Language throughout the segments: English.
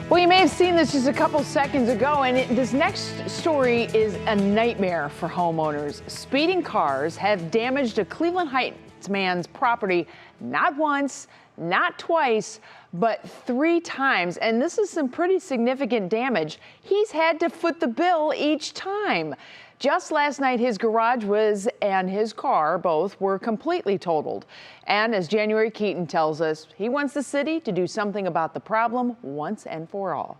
Well, you may have seen this just a couple seconds ago, and this next story is a nightmare for homeowners. Speeding cars have damaged a Cleveland Heights man's property not once, not twice, but 3 times. And this is some pretty significant damage. He's had to foot the bill each time. Just last night, his garage and his car both were completely totaled. And as January Keaton tells us, he wants the city to do something about the problem once and for all.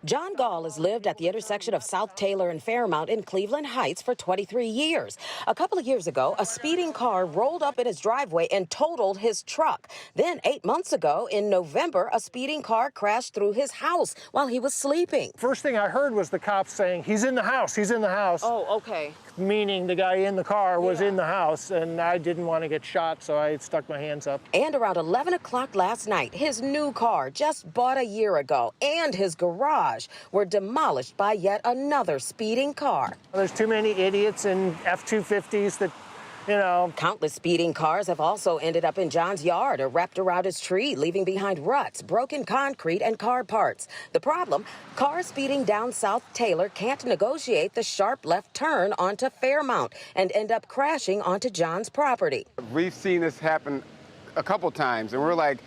John Gall has lived at the intersection of South Taylor and Fairmount in Cleveland Heights for 23 years. A couple of years ago, a speeding car rolled up in his driveway and totaled his truck. Then 8 months ago, in November, a speeding car crashed through his house while he was sleeping. First thing I heard was the cops saying, "He's in the house, he's in the house." Oh, okay. Meaning the guy in the car was in the house, and I didn't want to get shot, so I stuck my hands up. And around 11 o'clock last night, his new car, just bought a year ago, and his garage were demolished by yet another speeding car. There's too many idiots in F-250s that, you know. Countless speeding cars have also ended up in John's yard or wrapped around his tree, leaving behind ruts, broken concrete, and car parts. The problem, cars speeding down South Taylor can't negotiate the sharp left turn onto Fairmount and end up crashing onto John's property. We've seen this happen a couple times, and we're like,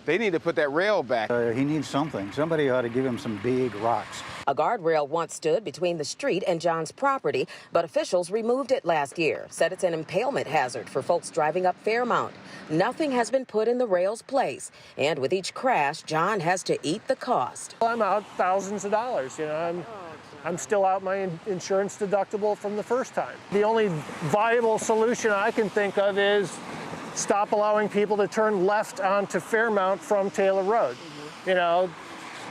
they need to put that rail back. He needs something. Somebody ought to give him some big rocks. A guardrail once stood between the street and John's property, but officials removed it last year, said it's an impalement hazard for folks driving up Fairmount. Nothing has been put in the rail's place, and with each crash, John has to eat the cost. I'm out thousands of dollars, you know. I'm still out my insurance deductible from the first time. The only viable solution I can think of is stop allowing people to turn left onto Fairmount from Taylor Road, you know,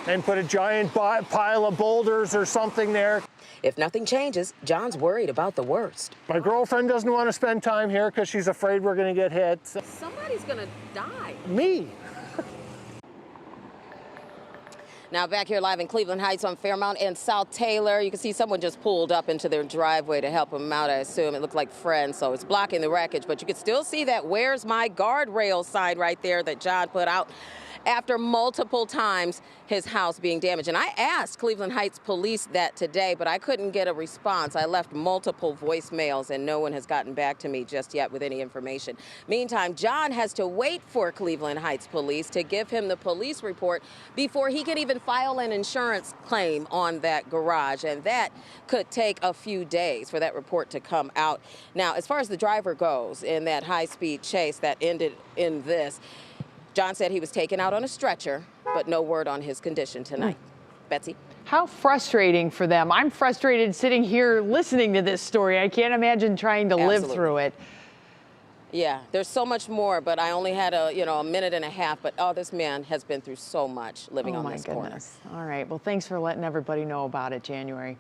and put a giant pile of boulders or something there. If nothing changes, John's worried about the worst. My girlfriend doesn't want to spend time here because she's afraid we're going to get hit. Somebody's going to die. Me. Now back here live in Cleveland Heights on Fairmount and South Taylor, you can see someone just pulled up into their driveway to help them out, I assume. It looked like friends, so it's blocking the wreckage, but you can still see that "Where's my guardrail" sign right there that John put out after multiple times his house being damaged. And I asked Cleveland Heights police that today, but I couldn't get a response. I left multiple voicemails and no one has gotten back to me just yet with any information. Meantime, John has to wait for Cleveland Heights police to give him the police report before he can even file an insurance claim on that garage. And that could take a few days for that report to come out. Now, as far as the driver goes in that high-speed chase that ended in this, John said he was taken out on a stretcher, but no word on his condition tonight. Betsy? How frustrating for them. I'm frustrated sitting here listening to this story. I can't imagine trying to live through it. Yeah, there's so much more, but I only had a minute and a half. But this man has been through so much living on this corner. Oh my goodness. All right. Well, thanks for letting everybody know about it, January.